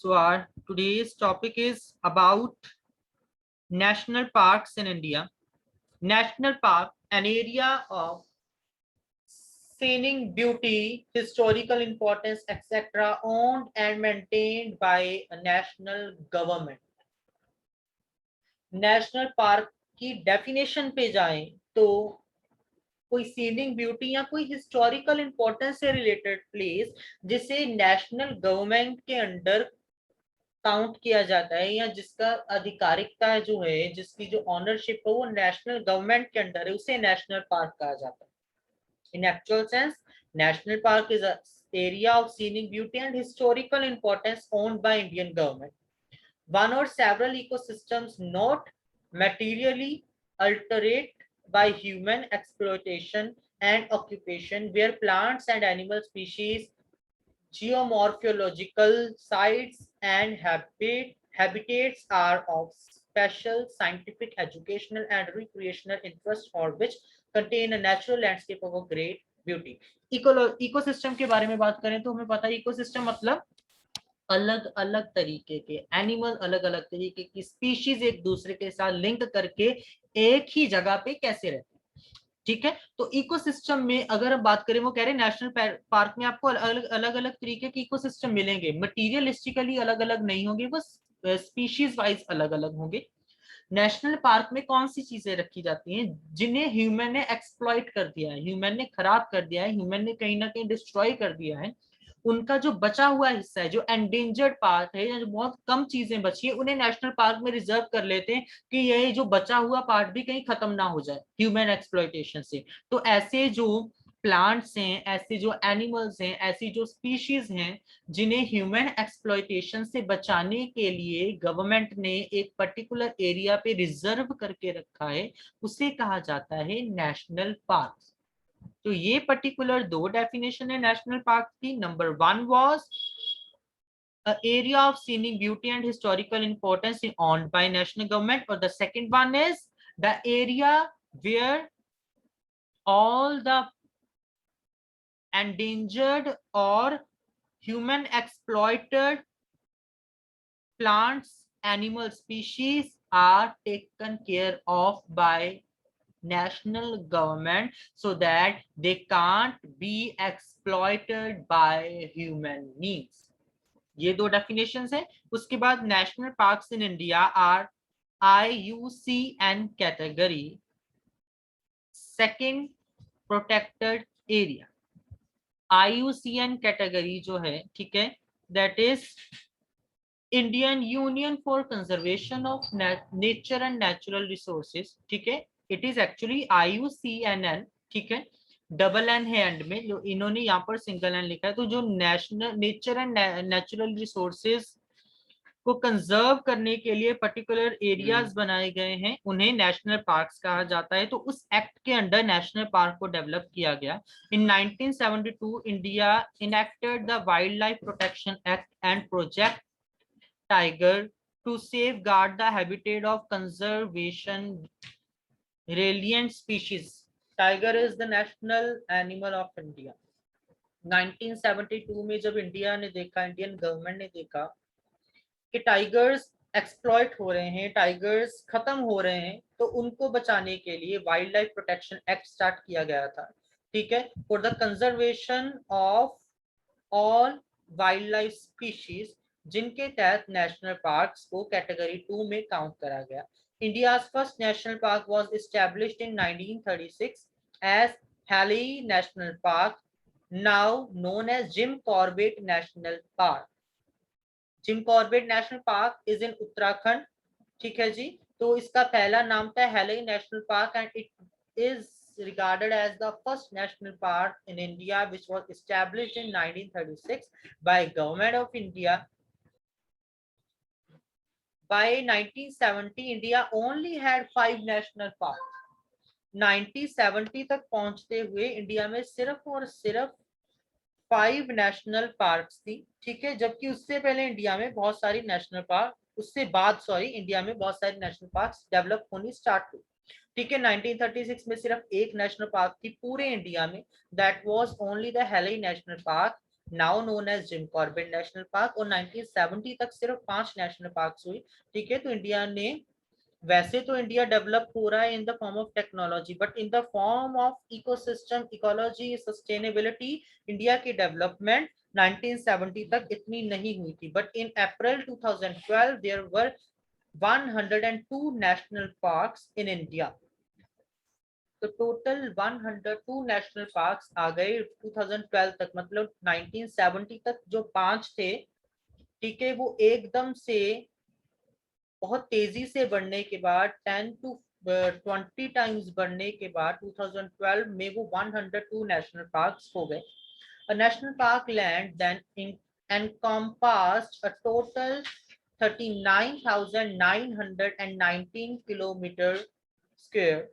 So our today's topic is about national parks in India. National park, an area of scenic beauty, historical importance, etc., owned and maintained by a national government. National park की definition पे जाएं तो कोई scenic beauty या कोई historical importance से related place जिसे national government के अंडर काउंट किया जाता है या जिसका आधिकारिकता जो है जिसकी जो ऑनरशिप है वो नेशनल गवर्नमेंट के अंडर है उसे नेशनल पार्क कहा जाता है इन actual sense national park is area of scenic beauty and historical importance owned by Indian government one or several ecosystems not materially altered by human exploitation and occupation where plants and animal species geomorphological sites and habitats are of special scientific, educational, and recreational interest or which contain a natural landscape of a great beauty. Ecosystem के बारे में बात करें तो हमें पता है ecosystem मतलब अलग अलग तरीके के एनिमल अलग अलग तरीके की स्पीशीज एक दूसरे के साथ लिंक करके एक ही जगह पे कैसे रहते हैं। ठीक है, तो इकोसिस्टम में अगर हम बात करें वो कह रहे हैं नेशनल पार्क में आपको अलग अलग तरीके के इकोसिस्टम मिलेंगे, मटीरियलिस्टिकली अलग अलग नहीं होंगे, बस स्पीशीज वाइज अलग अलग होंगे। नेशनल पार्क में कौन सी चीजें रखी जाती हैं जिन्हें ह्यूमन ने एक्सप्लॉइट कर दिया है, ह्यूमन ने खराब कर दिया है, ह्यूमन ने कहीं ना कहीं डिस्ट्रॉय कर दिया है, उनका जो बचा हुआ हिस्सा है, जो एंडेंजर्ड पार्ट है या जो बहुत कम चीजें बची है, उन्हें नेशनल पार्क में रिजर्व कर लेते हैं कि ये जो बचा हुआ पार्ट भी कहीं खत्म ना हो जाए ह्यूमन एक्सप्लॉइटेशन से। तो ऐसे जो प्लांट्स हैं, ऐसे जो एनिमल्स हैं, ऐसी जो स्पीशीज हैं जिन्हें ह्यूमन एक्सप्लॉइटेशन से बचाने के लिए गवर्नमेंट ने एक पर्टिकुलर एरिया पे रिजर्व करके रखा है, उसे कहा जाता है नेशनल पार्क। तो ये पर्टिकुलर दो डेफिनेशन है नेशनल पार्क की। Number one was an area of scenic beauty and historical importance owned by national government, or the second one is the area where all the endangered or human exploited plants, animal species are taken care of by national government so that they can't be exploited by human means. ये दो definitions हैं। उसके बाद national parks in India are IUCN category, second protected area. IUCN category जो है, ठीक है, that is Indian union for conservation of nature and natural resources. ठीक है, इट इज एक्चुअली IUCNN। ठीक है, डबल एन है एंड में, जो इन्होंने यहाँ पर सिंगल एन लिखा है। तो जो national nature and natural resources को कंजर्व करने के लिए पर्टिकुलर एरियाज बनाए गए हैं, उन्हें नेशनल पार्क्स कहा जाता है। तो उस एक्ट के अंडर नेशनल पार्क को डेवलप किया गया। In 1972 India enacted the wild life protection act and project tiger to safeguard the habitat of conservation resilient species. Tiger is the national animal of India. 1972 में जब India ने देखा, Indian government ने देखा कि टाइगर्स एक्सप्लॉइट हो रहे हैं, टाइगर्स खत्म हो रहे हैं, तो उनको बचाने के लिए wild life protection act start किया गया था। ठीक है, for the conservation of all wild life species, जिनके तहत नेशनल पार्क्स को कैटेगरी 2 में काउंट करा गया। India's first national park was established in 1936 as Halley National Park, now known as Jim Corbett National Park. Jim Corbett National Park is in Uttarakhand. ठीक है जी, तो इसका पहला नाम था Halley National Park and it is regarded as the first national park in India, which was established in 1936 by Government of India. By 1970, India only had 5 national parks. 1970 तक पहुंचते हुए इंडिया में सिर्फ और सिर्फ 5 नेशनल पार्क्स थी। ठीक है, जबकि उससे पहले इंडिया में बहुत सारी नेशनल पार्क, उससे बाद इंडिया में बहुत सारी नेशनल पार्क्स डेवलप होनी स्टार्ट हुई। ठीक है, 1936 में सिर्फ एक नेशनल पार्क थी पूरे इंडिया में, that was only the Hailey national park now known as Jim Corbett national park, और 1970 तक सिर्फ 5 नेशनल पार्क हुई। ठीक है, तो इंडिया ने, वैसे तो इंडिया डेवलप हो रहा है in the form of technology, but in the form of ecosystem, ecology, sustainability, India की डेवलपमेंट 1970 तक इतनी नहीं हुई थी। But in April 2012 there were 102 national parks in India. तो टोटल 102 नेशनल पार्क्स आ गए 2012 तक, मतलब 1970 तक जो 5 थे, ठीक है, वो एकदम से बहुत तेजी से बढ़ने के बाद 10 to 20 टाइम्स बढ़ने के बाद 2012 में वो 102 नेशनल पार्क्स हो गए। A national park land then encompassed a total 39,919 kilometer square,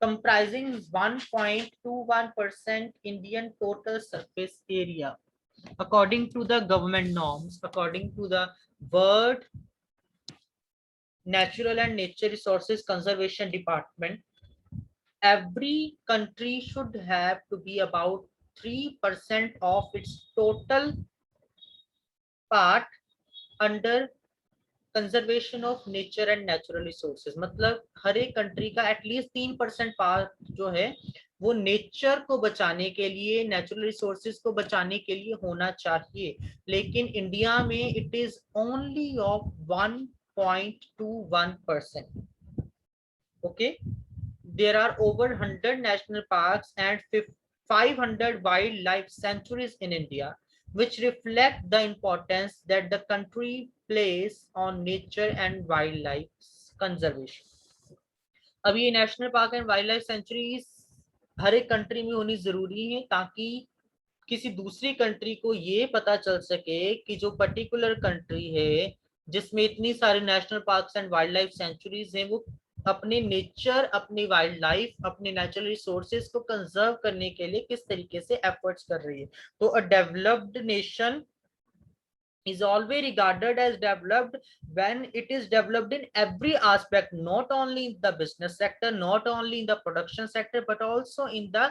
comprising 1.21% Indian total surface area. According to the government norms, according to the World Natural and Nature Resources Conservation Department, every country should have to be about 3% of its total part under conservation of nature and natural resources. मतलब हर एक country का at least 3% part जो है वो nature को बचाने के लिए, नेचुरल रिसोर्सेज को बचाने के लिए होना चाहिए। लेकिन इंडिया में it is only of 1.21%। Okay, there are over 100 national parks and 500 wildlife sanctuaries in India, which reflect the importance that the country plays on nature and wildlife conservation. अब ये national park and wild life sanctuaries हर एक country में होनी जरूरी है, ताकि किसी दूसरी कंट्री को ये पता चल सके कि जो पर्टिकुलर कंट्री है जिसमें इतनी सारे national parks and wild life centuries हैं, वो अपने नेचर, अपनी वाइल्ड लाइफ, अपने नेचुरल रिसोर्सेज को कंजर्व करने के लिए किस तरीके से एफर्ट्स कर रही है। तो a developed nation is always regarded as developed when it is developed in every aspect, not only in the business sector, not only in the production sector, but also in the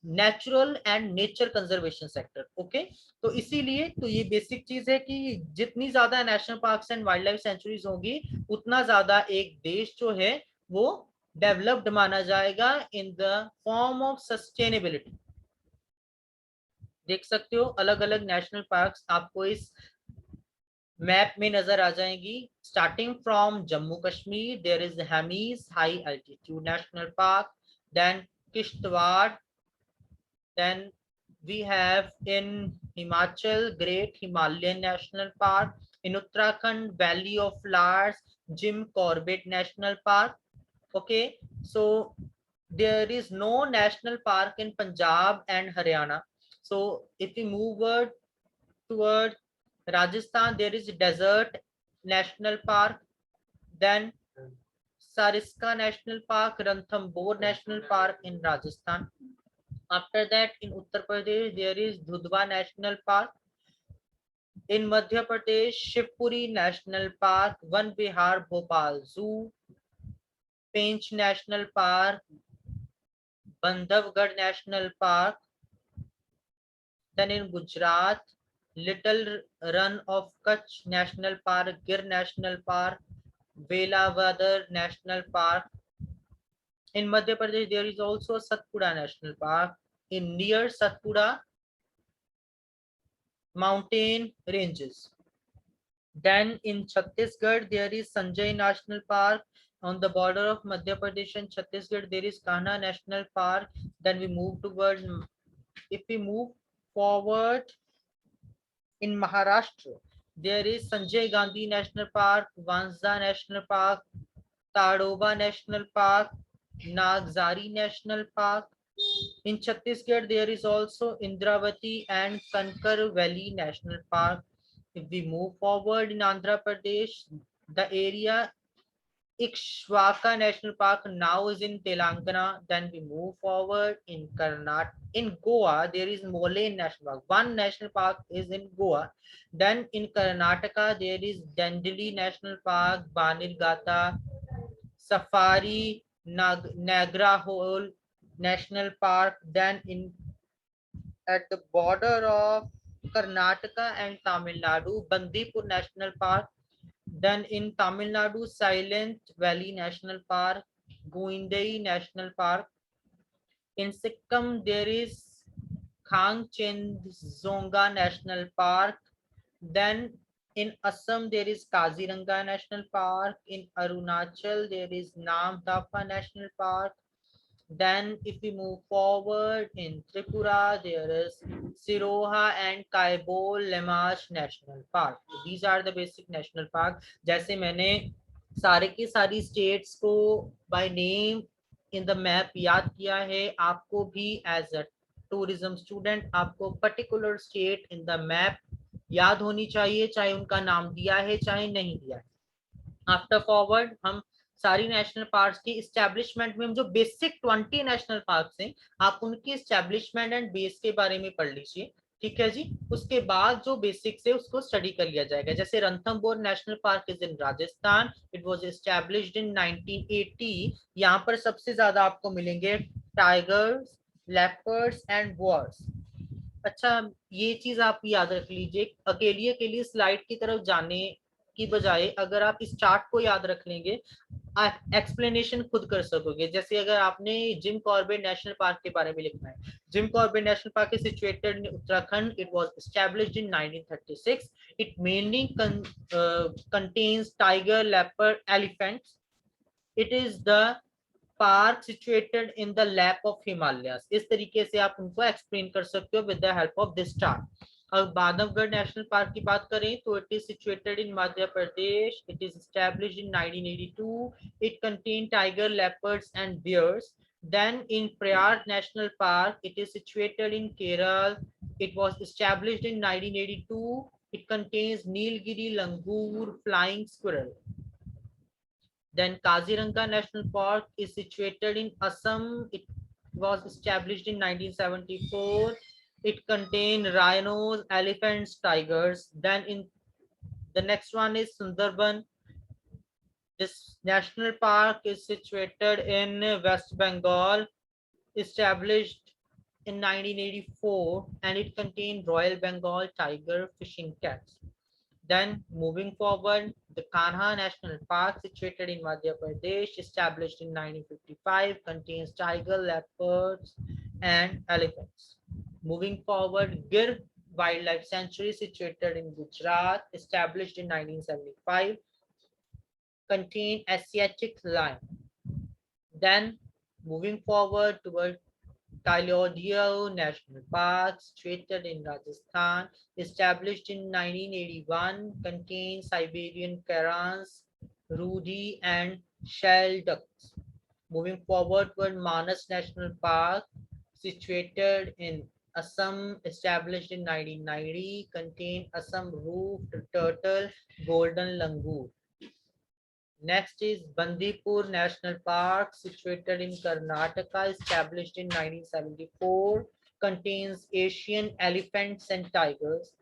natural and nature conservation sector. Okay, तो इसीलिए तो ये basic चीज है कि जितनी ज्यादा national parks and wild life centuries होगी, उतना ज्यादा एक देश जो है वो डेवलप्ड माना जाएगा इन द फॉर्म ऑफ सस्टेनेबिलिटी। देख सकते हो अलग अलग नेशनल पार्क्स आपको इस मैप में नजर आ जाएंगी। Starting from Jammu Kashmir, there is Hemis high altitude national park, then Kishtwar, then we have in Himachal great Himalayan national park, in Uttarakhand valley of flowers Jim Corbett national park. Okay, so there is no national park in Punjab and Haryana. So if we move toward Rajasthan, there is Desert National Park, then Sariska National Park, Ranthambore National Park in Rajasthan. After that, in Uttar Pradesh, there is Dhudhwa National Park. In Madhya Pradesh, Shivpuri National Park, Van Vihar Bhopal Zoo, Pench National Park, Bandhavgarh National Park. Then in Gujarat, Little Run of Kutch National Park, Gir National Park, Velavadar National Park. In Madhya Pradesh, there is also Satpura National Park. In near Satpura, mountain ranges. Then in Chhattisgarh, there is Sanjay National Park. On the border of Madhya Pradesh and Chhattisgarh, there is Kanha National Park. Then we move towards, if we move forward, in Maharashtra, there is Sanjay Gandhi National Park, Vanza National Park, Tadoba National Park, Nagzari National Park. In Chhattisgarh, there is also Indravati and Kankar Valley National Park. If we move forward in Andhra Pradesh, the area Ikshwaka National Park now is in Telangana. Then we move forward in Karnataka. In Goa, there is Moline National Park. One national park is in Goa. Then in Karnataka, there is Dandeli National Park, Banirgata, Safari, Nagrahole National Park. Then in at the border of Karnataka and Tamil Nadu, Bandipur National Park. Then in Tamil Nadu, Silent Valley National Park, Guindai National Park. In Sikkim, there is Khangchendjunga National Park. Then in Assam, there is Kaziranga National Park. In Arunachal, there is Namdapha National Park. Then if we move forward in Tripura, there is Siroha and Kaibol Lemash National Park. These are the basic national park. जैसे मैंने सारे की सारी states को by name in the map याद किया है, आपको भी as a tourism student आपको particular state in the map याद होनी चाहिए, चाहे उनका नाम दिया है चाहे नहीं दिया है. आफ्टर फॉरवर्ड हम सारी नेशनल पार्क्स की इस्टेब्लिशमेंट में, हम जो बेसिक 20 नेशनल पार्क्स हैं, आप उनकी इस्टेब्लिशमेंट एंड बेस के बारे में पढ़ लीजिए. ठीक है जी. उसके बाद जो बेसिक्स है उसको स्टडी कर लिया जाएगा. जैसे Ranthambore national park is in Rajasthan. It was established in 1980. यहाँ पर सबसे ज्यादा आपको मिलेंगे टाइगर्स, लेपर्ड्स एंड वॉर्स. अच्छा, ये चीज आप याद रख लीजिए. अकेली स्लाइड की तरफ जाने की बजाय अगर आप इस चार्ट को याद रख लेंगे, एक्सप्लेनेशन खुद कर सकोगे. जैसे अगर आपने जिम कॉर्बेट नेशनल पार्क के बारे में लिखना है, gym Corbett national park is situated in Uttarakhand. It was established in 1936. It mainly contains tiger, leopard, elephants. It is the park situated in the lap of Himalayas. इस तरीके से आप उनको एक्सप्लेन कर सकते हो with the help of this chart. अब Bandhavgarh national park की बात करें तो it is situated in Madhya Pradesh. It is established in 1982. It contain tiger, leopards and bears. Then in Prayar National Park, it is situated in Kerala. It was established in 1982. It contains Nilgiri langur, flying squirrel. Then Kaziranga National Park is situated in Assam. It was established in 1974. It contains rhinos, elephants, tigers. Then in the next one is Sundarban. This national park is situated in West Bengal, established in 1984, and it contains Royal Bengal tiger, fishing cats. Then moving forward, the Kanha National Park, situated in Madhya Pradesh, established in 1955, contains tiger, leopards, and elephants. Moving forward, Gir Wildlife Sanctuary, situated in Gujarat, established in 1975, contain Asiatic lion. Then moving forward toward Kailadio National Park, situated in Rajasthan, established in 1981, contains Siberian herons, rudi, and shell ducks. Moving forward toward Manas National Park, situated in Assam, established in 1990, contains Assam roofed turtle, golden langur. Next is Bandipur National Park, situated in Karnataka, established in 1974, contains Asian elephants and tigers.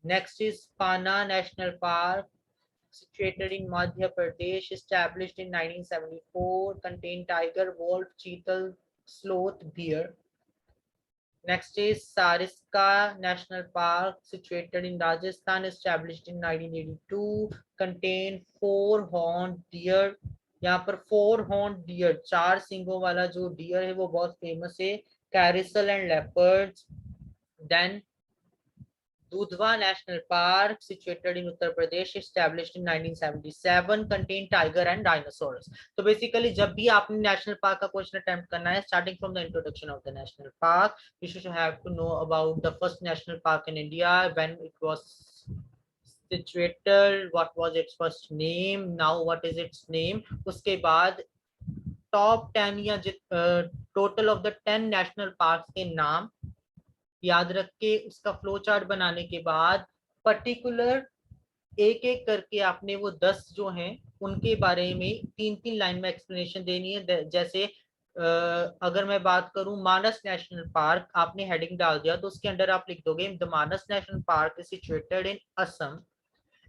Next is Pana National Park, situated in Madhya Pradesh, established in 1974, contains tiger, wolf, cheetah, sloth, deer. Next is Sariska National Park, situated in Rajasthan, established in 1982, contain 4-horned deer. यहाँ पर 4-horned deer, 4 सिंगों वाला जो deer है वो बहुत famous है. Carisel and leopards. Then Dudhwa National Park, situated in Uttar Pradesh, established in 1977, contain tiger and dinosaurs. So basically, जब भी आपने national park का question attempt करना है, starting from the introduction of the national park, you should have to know about the first national park in India, when it was situated, what was its first name, now what is its name. उसके बाद top 10 या total of the 10 national parks के नाम याद रख के उसका flow chart बनाने के बाद पर्टिकुलर एक एक करके आपने वो 10 जो हैं उनके बारे में 3-3 लाइन में एक्सप्लेनेशन देनी है. जैसे अगर मैं बात करूं मानस नेशनल पार्क, आपने हेडिंग डाल दिया तो उसके अंदर आप लिख दोगे the Manas national park is situated in Assam.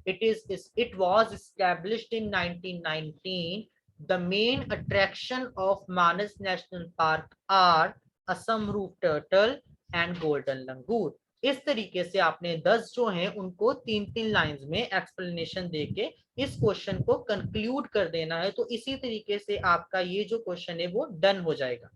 It was established in 1919. The main attraction of Manas National Park are Assam roof turtle and golden langur. इस तरीके से आपने 10 जो हैं उनको 3-3 लाइंस में एक्सप्लेनेशन देके इस क्वेश्चन को कंक्लूड कर देना है। तो इसी तरीके से आपका ये जो क्वेश्चन है वो डन हो जाएगा।